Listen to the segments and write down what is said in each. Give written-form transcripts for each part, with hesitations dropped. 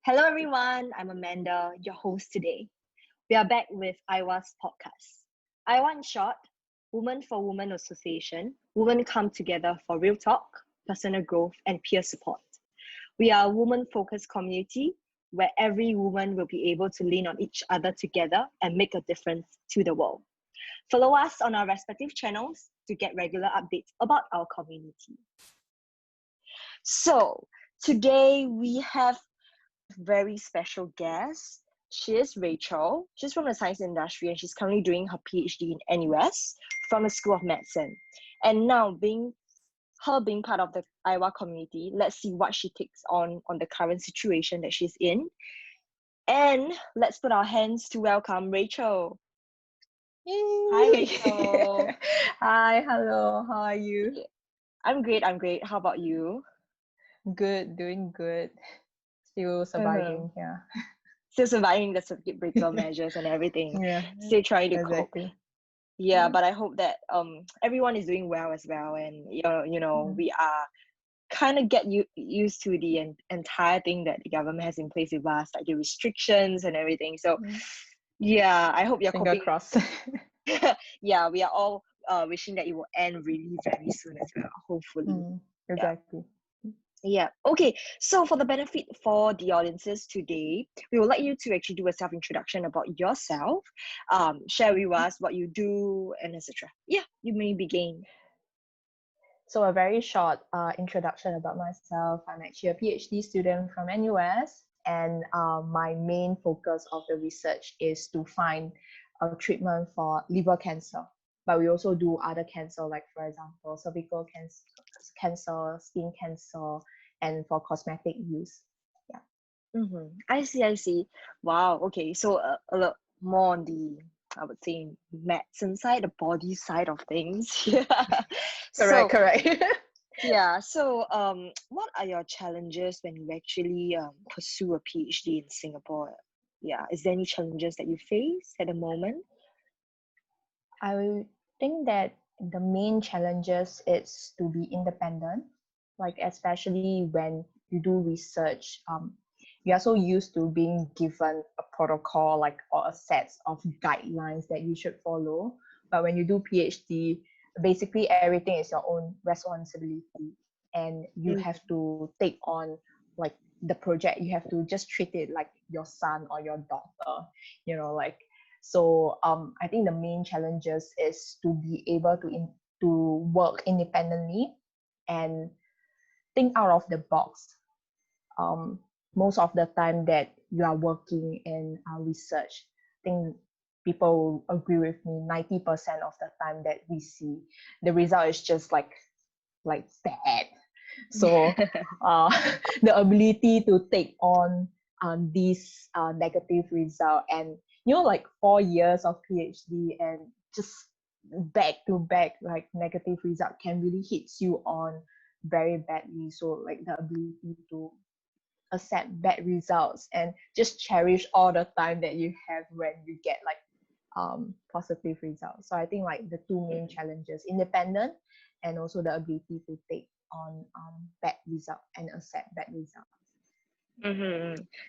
Hello, everyone. I'm Amanda, your host today. We are back with IWA's podcast. IWA in short, Women for Women Association. Women come together for real talk, personal growth, and peer support. We are a woman-focused community where every woman will be able to lean on each other together and make a difference to the world. Follow us on our respective channels to get regular updates about our community. So, today we have very special guest. She is Rachel. She's from the science industry and she's currently doing her PhD in NUS from the School of Medicine. And now being part of the IWA community, let's see what she takes on the current situation that she's in. And let's put our hands to welcome Rachel. Hi, Rachel. Hi, hello. How are you? I'm great. How about you? Good, doing good. Still surviving, yeah. Still surviving the circuit breaker measures and everything. Yeah, Still trying to cope. exactly. Yeah, but I hope that everyone is doing well as well, and we are kind of get used to the entire thing that the government has in place with us, like the restrictions and everything. So yeah, I hope you're Finger coping. crossed. Yeah, we are all wishing that it will end really very soon as well, hopefully. Exactly. Yeah. Okay. So for the benefit for the audiences today, we would like you to actually do a self-introduction about yourself, share with us what you do, and etc. Yeah, you may begin. So a very short introduction about myself. I'm actually a PhD student from NUS, and my main focus of the research is to find a treatment for liver cancer. But we also do other cancer, like for example, cervical cancer, skin cancer, and for cosmetic use. Yeah. I see. Wow. Okay. So a lot more on the, I would say, medicine side, the body side of things. Yeah. Correct. Yeah. So what are your challenges when you actually pursue a PhD in Singapore? Yeah. Is there any challenges that you face at the moment? I think that the main challenges is to be independent, like especially when you do research. You are so used to being given a protocol, like or a set of guidelines that you should follow. But when you do PhD, basically everything is your own responsibility, and you have to take on like the project. You have to just treat it like your son or your daughter. Like. So I think the main challenges is to be able to work independently and think out of the box. Most of the time that you are working in research, I think people will agree with me. 90% of the time that we see, the result is just like bad. So the ability to take on these negative result, and like 4 years of PhD and just back to back like negative result can really hits you on very badly. So like the ability to accept bad results and just cherish all the time that you have when you get like positive results. So I think like the two main challenges, independent and also the ability to take on bad result and accept bad results.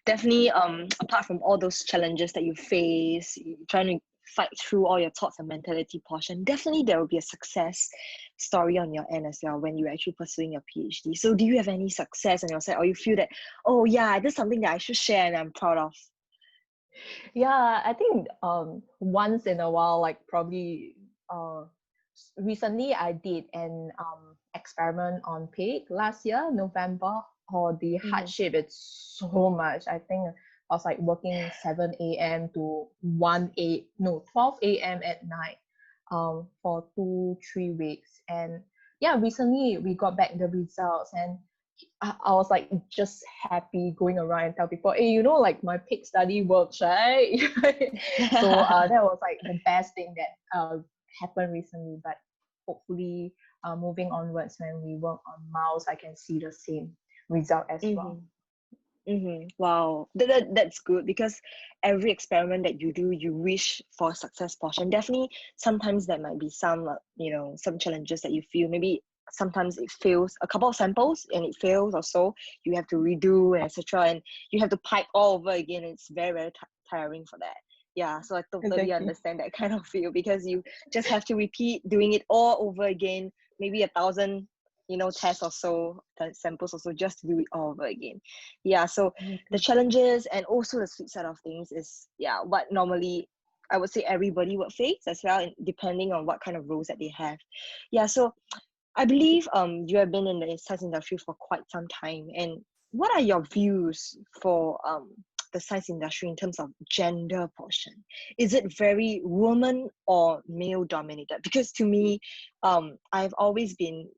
Definitely, apart from all those challenges that you face, trying to fight through all your thoughts and mentality portion, definitely there will be a success story on your end as well when you're actually pursuing your PhD. So do you have any success on your side, or you feel that, oh yeah, this is something that I should share and I'm proud of? Yeah, I think once in a while, like probably recently I did an experiment on pig last year, November. Or the hardship, it's so much. I think I was like working 7 a.m. to 12 a.m. at night for 2-3 weeks. And yeah, recently we got back the results, and I was like just happy going around and tell people, hey, like my pig study works, right? So that was like the best thing that happened recently. But hopefully moving onwards, when we work on mouse, I can see the same result as well. Wow, that's good, because every experiment that you do, you wish for a success portion. Definitely, sometimes there might be some, some challenges that you feel. Maybe sometimes it fails, a couple of samples and it fails or so, you have to redo and etc. And you have to pipe all over again. It's very, very tiring for that. Yeah, so I totally Exactly. understand that kind of feel, because you just have to repeat doing it all over again, maybe 1,000, tests or so, samples or so, just to do it all over again. Yeah, so the challenges and also the sweet side of things is, yeah, what normally I would say everybody would face as well, depending on what kind of roles that they have. Yeah, so I believe you have been in the science industry for quite some time, and what are your views for the science industry in terms of gender portion? Is it very woman or male dominated? Because to me, I've always been,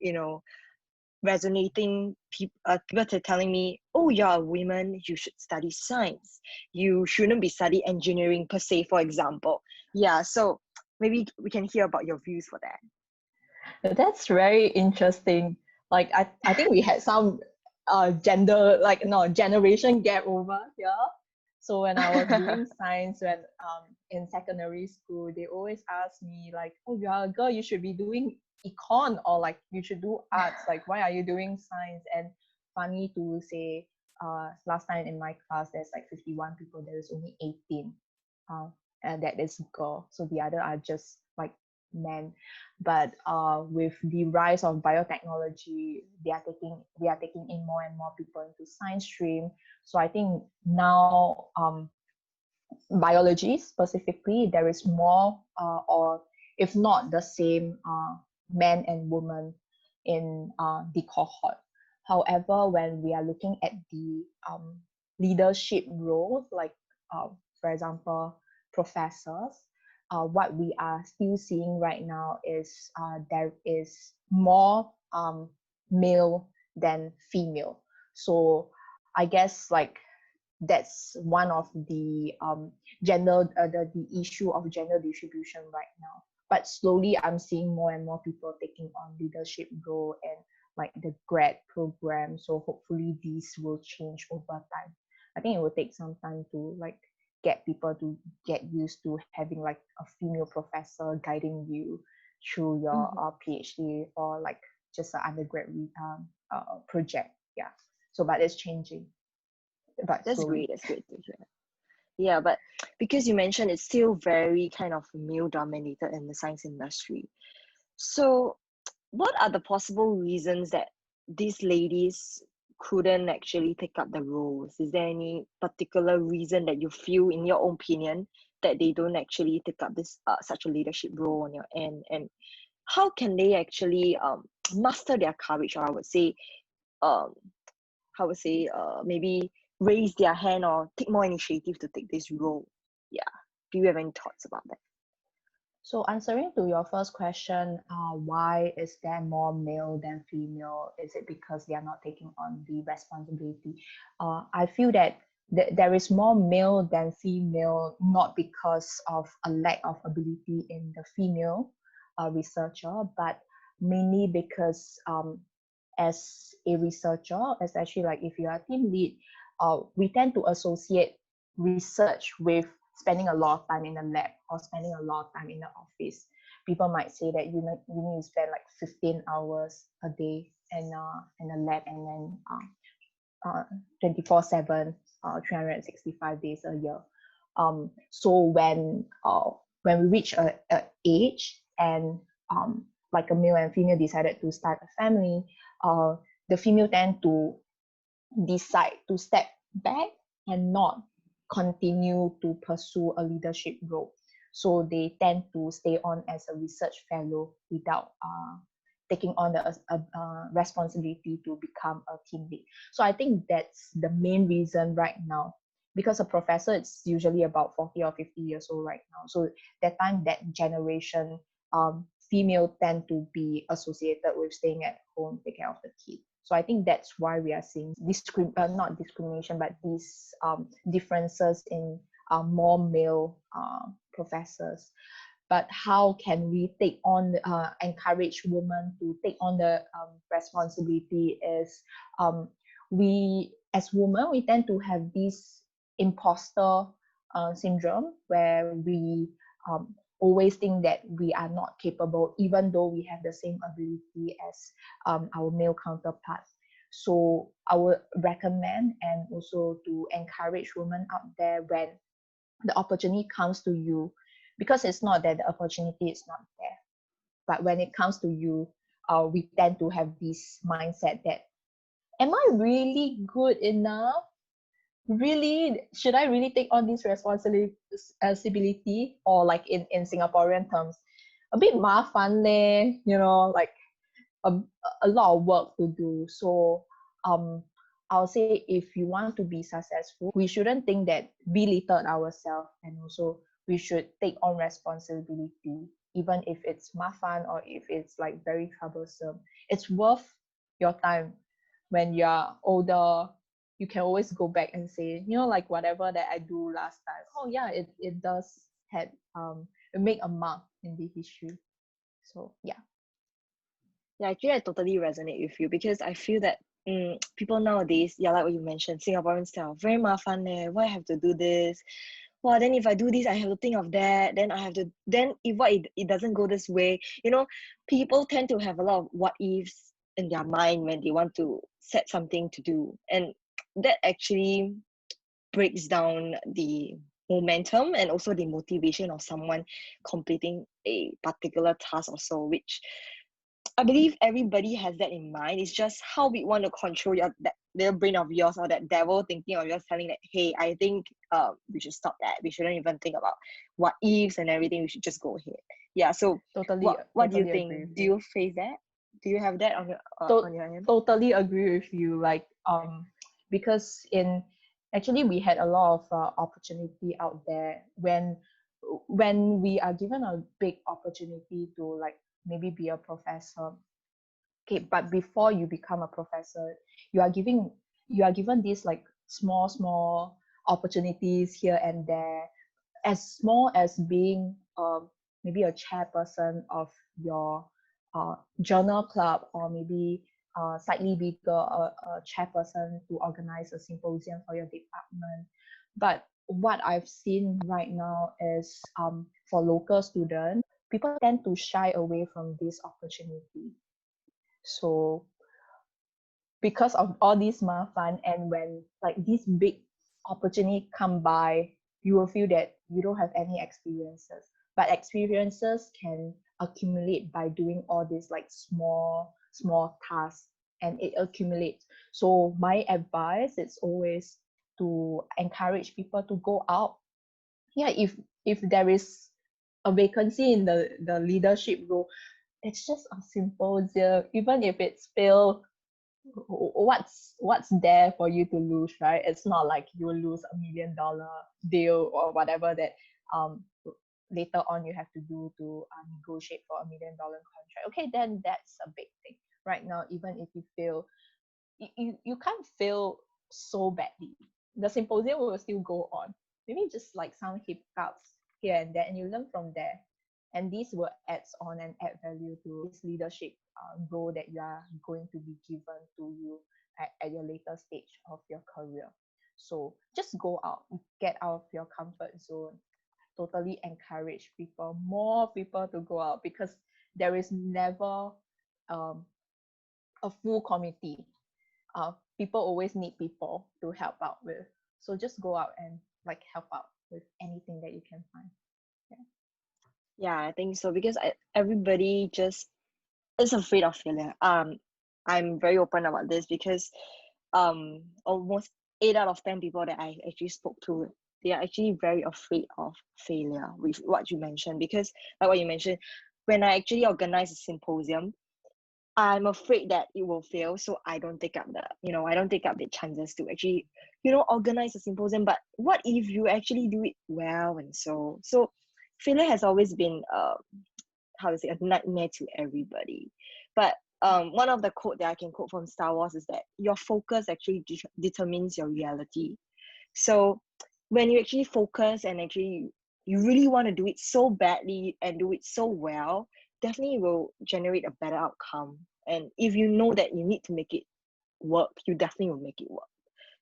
resonating people telling me, oh, you're a woman, you should study science, you shouldn't be study engineering per se, for example. Yeah, so maybe we can hear about your views for that. That's very interesting. Like I think we had some generation gap over here. So when I was doing science when in secondary school, they always ask me like, oh, you're a girl, you should be doing econ, or like you should do arts. Like, why are you doing science? And funny to say, last time in my class there's like 51 people, there is only 18 and that is girl. So the other are just like men. But with the rise of biotechnology, we are taking in more and more people into science stream. So I think now biology specifically, there is more or if not the same men and women in the cohort. However, when we are looking at the leadership roles, like for example professors, what we are still seeing right now is there is more male than female. So I guess like that's one of the the issue of gender distribution right now. But slowly I'm seeing more and more people taking on leadership role and like the grad program. So hopefully these will change over time. I think it will take some time to like get people to get used to having like a female professor guiding you through your PhD or like just an undergrad project. Yeah. So but it's changing. But That's slowly. great. That's great to hear. Yeah, but because you mentioned it's still very kind of male dominated in the science industry. So, what are the possible reasons that these ladies couldn't actually take up the roles? Is there any particular reason that you feel, in your own opinion, that they don't actually take up this such a leadership role on your end? And how can they actually master their courage, or um, maybe raise their hand or take more initiative to take this role? Yeah. Do you have any thoughts about that? So answering to your first question, why is there more male than female? Is it because they are not taking on the responsibility? I feel that there is more male than female, not because of a lack of ability in the female researcher, but mainly because as a researcher, especially like if you are a team lead, we tend to associate research with spending a lot of time in the lab or spending a lot of time in the office. People might say that you need to spend like 15 hours a day in a lab and then 24/7, 365 days a year. So when we reach a age and like a male and female decided to start a family, the female tend to decide to step back and not continue to pursue a leadership role. So they tend to stay on as a research fellow without taking on the responsibility to become a team lead. So I think that's the main reason right now. Because a professor, it's usually about 40 or 50 years old right now. So that time, that generation, female tend to be associated with staying at home, taking care of the kid. So I think that's why we are seeing not discrimination, but these differences in more male professors. But how can we encourage women to take on the responsibility is we, as women, we tend to have this imposter syndrome where we always think that we are not capable, even though we have the same ability as our male counterparts. So I would recommend and also to encourage women out there, when the opportunity comes to you, because it's not that the opportunity is not there, but when it comes to you, we tend to have this mindset that, am I really good enough? Really, should I really take on this responsibility? Or like in Singaporean terms, a bit mafan leh, like a, a lot of work to do. So I'll say, if you want to be successful, we shouldn't think that belittle ourselves, and also we should take on responsibility, even if it's mafan or if it's like very troublesome. It's worth your time. When you're older, you can always go back and say, like, whatever that I do last time, oh yeah, it does had it make a mark in the history. So yeah. Yeah, actually, I totally resonate with you, because I feel that people nowadays, yeah, like what you mentioned, Singaporean style, very mafan leh. Why I have to do this? Well, then if I do this, I have to think of that. Then I have to. Then if it doesn't go this way, people tend to have a lot of what ifs in their mind when they want to set something to do, and that actually breaks down the momentum and also the motivation of someone completing a particular task or so, which I believe everybody has that in mind. It's just how we want to control that little brain of yours, or that devil thinking of yours telling that, hey, I think we should stop that. We shouldn't even think about what ifs and everything. We should just go ahead. Yeah. So what do you think? Do you face that? Do you have that on your end? Totally agree with you. Like because actually we had a lot of opportunity out there, when we are given a big opportunity to, like, maybe be a professor. Okay, but before you become a professor, you are given these like small opportunities here and there, as small as being maybe a chairperson of your journal club, or maybe slightly bigger, a chairperson to organize a symposium for your department. But what I've seen right now is, for local students, people tend to shy away from this opportunity. So because of all these mafan, and when like these big opportunity come by, you will feel that you don't have any experiences. But experiences can accumulate by doing all these like small tasks, and it accumulates. So my advice is always to encourage people to go out. Yeah, if there is a vacancy in the leadership role, it's just a symposium. Even if it's failed, what's there for you to lose, right? It's not like you will lose $1 million deal or whatever that later on you have to do to negotiate for $1 million contract. Okay, then that's a big thing. Right now, even if you fail, you can't fail so badly. The symposium will still go on. Maybe just like some hiccups here and there, and you learn from there. And these will add on and add value to this leadership role that you are going to be given to you at your later stage of your career. So just go out, get out of your comfort zone. Totally encourage more people to go out, because there is never a full committee. People always need people to help out with. So just go out and like help out with anything that you can find. Yeah, I think so, because everybody just is afraid of failure. I'm very open about this, because almost 8 out of 10 people that I actually spoke to, they are actually very afraid of failure with what you mentioned. Because like what you mentioned, when I actually organize a symposium, I'm afraid that it will fail, so I don't take up the chances to actually organize a symposium. But what if you actually do it well? And so failure has always been how to say, a nightmare to everybody. But one of the quote that I can quote from Star Wars is that your focus actually determines your reality. So when you actually focus and actually you really want to do it so badly and do it so well, definitely will generate a better outcome. And if you know that you need to make it work, you definitely will make it work.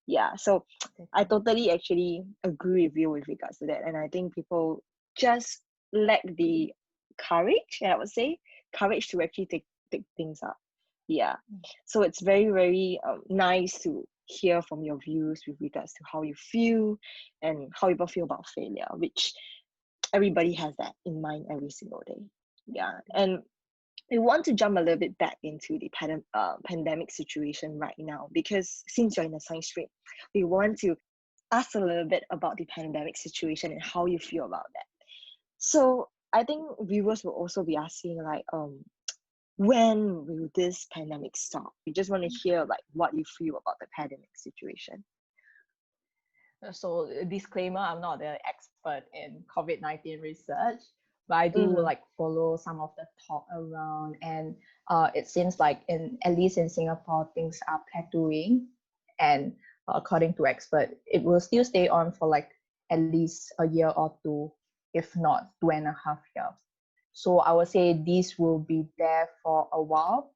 Yeah, so I totally actually agree with you with regards to that. And I think people just lack the courage, I would say, courage to actually take things up. Yeah. So it's very, very nice to hear from your views with regards to how you feel and how people feel about failure, which everybody has that in mind every single day. Yeah. And we want to jump a little bit back into the pandemic situation right now, because since you're in a science stream, we want to ask a little bit about the pandemic situation and how you feel about that. So I think viewers will also be asking like, when will this pandemic stop? We just want to hear like what you feel about the pandemic situation. So disclaimer, I'm not an expert in COVID-19 research, but I do Mm-hmm. like follow some of the talk around, and it seems like at least in Singapore things are plateauing, and according to expert, it will still stay on for like at least a year or two, if not 2.5 years. So I would say this will be there for a while.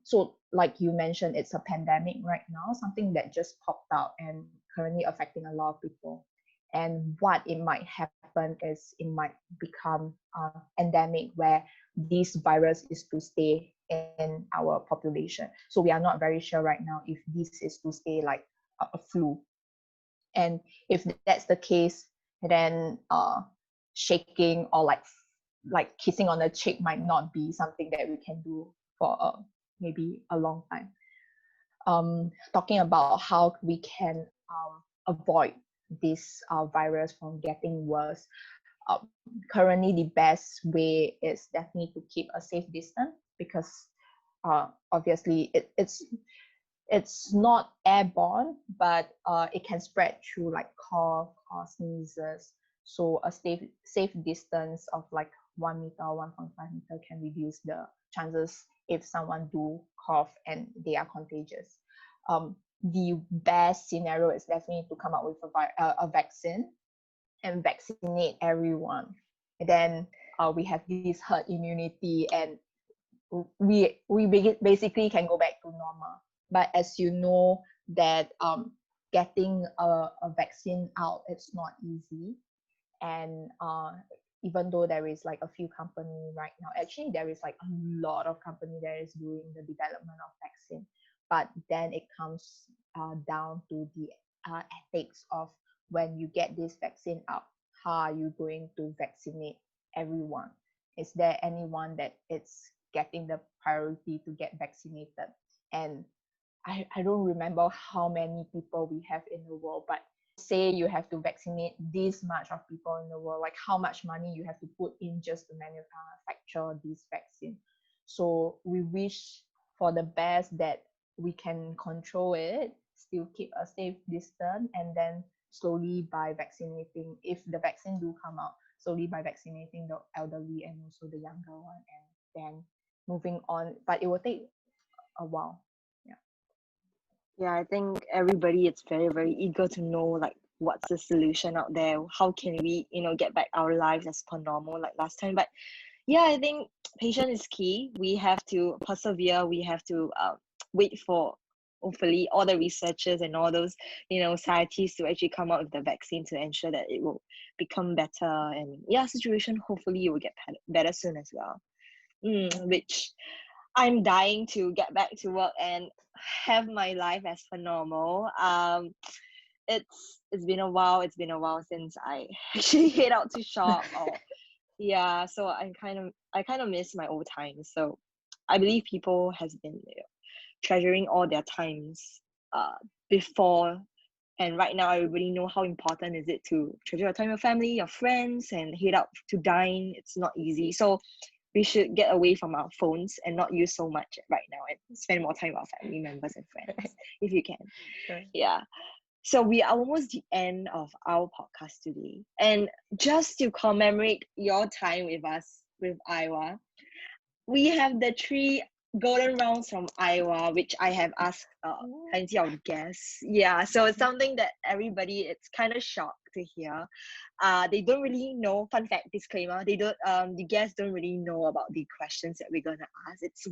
So like you mentioned, it's a pandemic right now, something that just popped out and currently affecting a lot of people. And what it might happen is it might become endemic, where this virus is to stay in our population. So we are not very sure right now if this is to stay like a flu. And if that's the case, then shaking or like kissing on the cheek might not be something that we can do for maybe a long time. Talking about how we can avoid this virus from getting worse. Currently, the best way is definitely to keep a safe distance, because obviously it's not airborne, but it can spread through like cough or sneezes. So a safe distance of like 1 meter, 1.5 meter can reduce the chances if someone do cough and they are contagious. The best scenario is definitely to come up with a vaccine and vaccinate everyone. And then we have this herd immunity, and we basically can go back to normal. But as you know, that getting a vaccine out, it's not easy. And even though there is like a few company right now, actually there is like a lot of company that is doing the development of vaccine, but then it comes down to the ethics of when you get this vaccine out, how are you going to vaccinate everyone? Is there anyone that it's getting the priority to get vaccinated? And I don't remember how many people we have in the world, but say you have to vaccinate this much of people in the world, like how much money you have to put in just to manufacture this vaccine. So we wish for the best that we can control it, still keep a safe distance, and then slowly by vaccinating, if the vaccine do come out, slowly by vaccinating the elderly and also the younger one, and then moving on. But it will take a while. Yeah, I think everybody is very, very eager to know like what's the solution out there. How can we, get back our lives as per normal like last time? But yeah, I think patience is key. We have to persevere. We have to wait for hopefully all the researchers and all those scientists to actually come out with the vaccine to ensure that it will become better. And yeah, situation hopefully it will get better soon as well. Which I'm dying to get back to work and have my life as per normal. It's been a while. It's been a while since I actually head out to shop or yeah. So I kind of miss my old times. So I believe people has been treasuring all their times before, and right now everybody know how important is it to treasure your time with your family, your friends, and head out to dine. It's not easy. So we should get away from our phones and not use so much right now and spend more time with our family members and friends if you can. Sure. Yeah. So we are almost the end of our podcast today. And just to commemorate your time with us, with IWWA, we have the 3 golden rounds from IWWA, which I have asked plenty of guests. Yeah, so it's something that everybody, it's kind of shocked to hear. They don't really know, fun fact, disclaimer, they don't, the guests don't really know about the questions that we're gonna ask. It's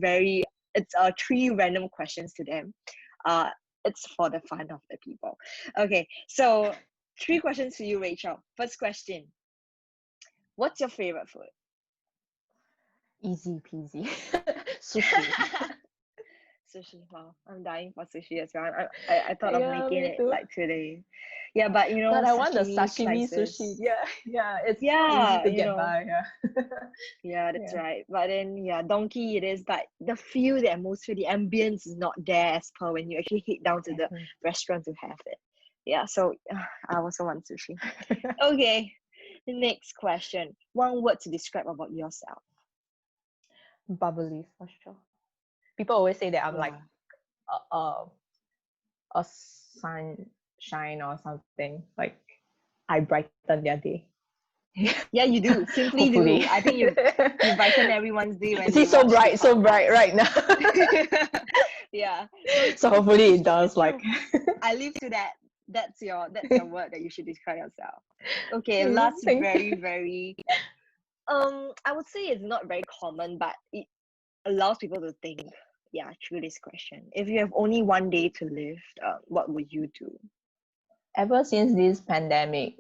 3 random questions to them. It's for the fun of the people. Okay, so 3 questions to you, Rachel. First question. What's your favorite food? Easy peasy. Sushi. Sushi. Wow, I'm dying for sushi as well. I thought of Yeah, making me it too. like today. Yeah, but But I want the sashimi sashimi sushi. slices. Yeah, yeah, it's so easy Yeah, to get by. Yeah. yeah, that's Yeah, right. But then, yeah, donkey it is. But the feel, the atmosphere, the ambience is not there as per when you actually head down to the exactly. restaurant to have it. Yeah, so I also want sushi. Okay, next question. One word to describe about yourself. Bubbly for sure. People always say that I'm like Wow. a, a sunshine or something. Like I brighten their day. Yeah, you do. Simply Hopefully. do. I think you brighten everyone's day when Is they it so watch the bright, so bright podcast. right now? Yeah. So So hopefully it it's does. Like, true. I live to that. That's your word that you should describe yourself. Okay, last thank very, you. very I would say it's not very common, but it allows people to think, yeah, through this question. If you have only one day to live, what would you do? Ever since this pandemic,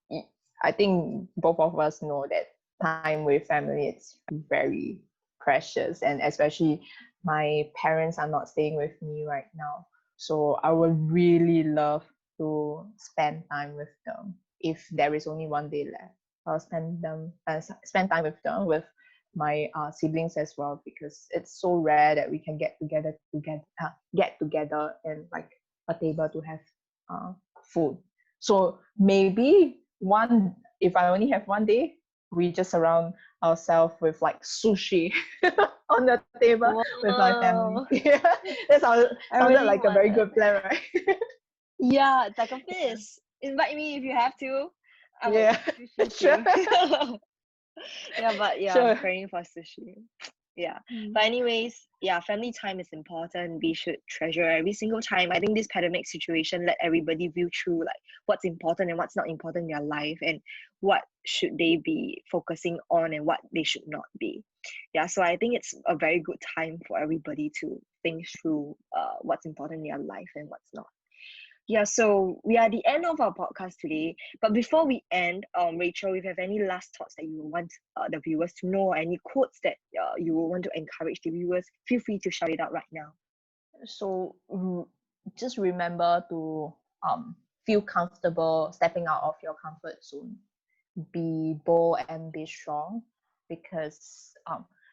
it- I think both of us know that time with family is very precious, and especially my parents are not staying with me right now. So I would really love to spend time with them. If there is only one day left, I'll spend time with them, with my siblings as well, because it's so rare that we can get together and like a table to have uh, food. So maybe one, if I only have one day, we just surround ourselves with like sushi on the table with my family. Wow, Yeah, that I sounded really like a want very that. good plan, right? Yeah, it's like a Yeah. feast. Invite me if you have to. I would Yeah, eat sushi sure, too. Yeah, but yeah, I'm sure. craving for sushi. Yeah. Mm. But anyways, yeah, family time is important. We should treasure every single time. I think this pandemic situation let everybody view through like what's important and what's not important in their life and what should they be focusing on and what they should not be. Yeah, so I think it's a very good time for everybody to think through what's important in their life and what's not. Yeah, so we are at the end of our podcast today. But before we end, Rachel, if you have any last thoughts that you want the viewers to know, or any quotes that you will want to encourage the viewers, feel free to shout it out right now. So just remember to feel comfortable stepping out of your comfort zone. Be bold and be strong, because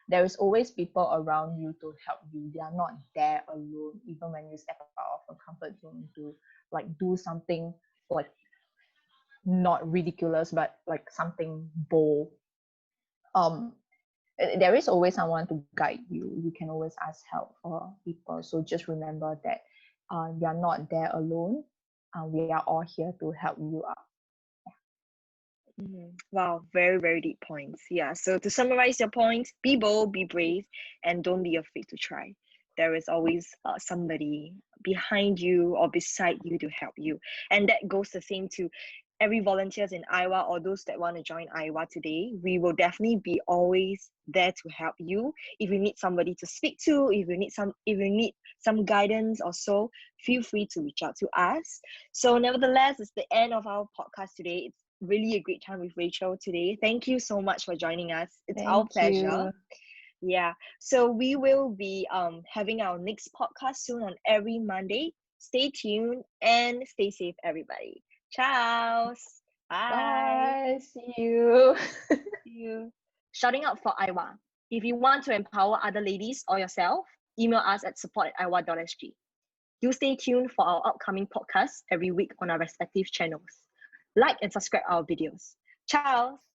there is always people around you to help you. They are not there alone, even when you step out of a comfort zone to like do something like not ridiculous but like something bold. um there is always someone to guide you. You can always ask help for people, so just remember that you are not there alone. We are all here to help you out. Wow, very, very deep points. Yeah, so to summarize your points, be bold, be brave, and don't be afraid to try. There is always somebody behind you or beside you to help you. And that goes the same to every volunteers in IWA or those that want to join IWA today. We will definitely be always there to help you. If you need somebody to speak to, if you need some guidance or so, feel free to reach out to us. So nevertheless, it's the end of our podcast today. It's really a great time with Rachel today. Thank you so much for joining us. It's our Thank pleasure. you. Yeah. So we will be having our next podcast soon on every Monday. Stay tuned and stay safe, everybody. Ciao. Bye. Bye, see you. See you. Shouting out for IWA. If you want to empower other ladies or yourself, email us at support@iwa.sg. Do stay tuned for our upcoming podcasts every week on our respective channels. Like and subscribe our videos. Ciao.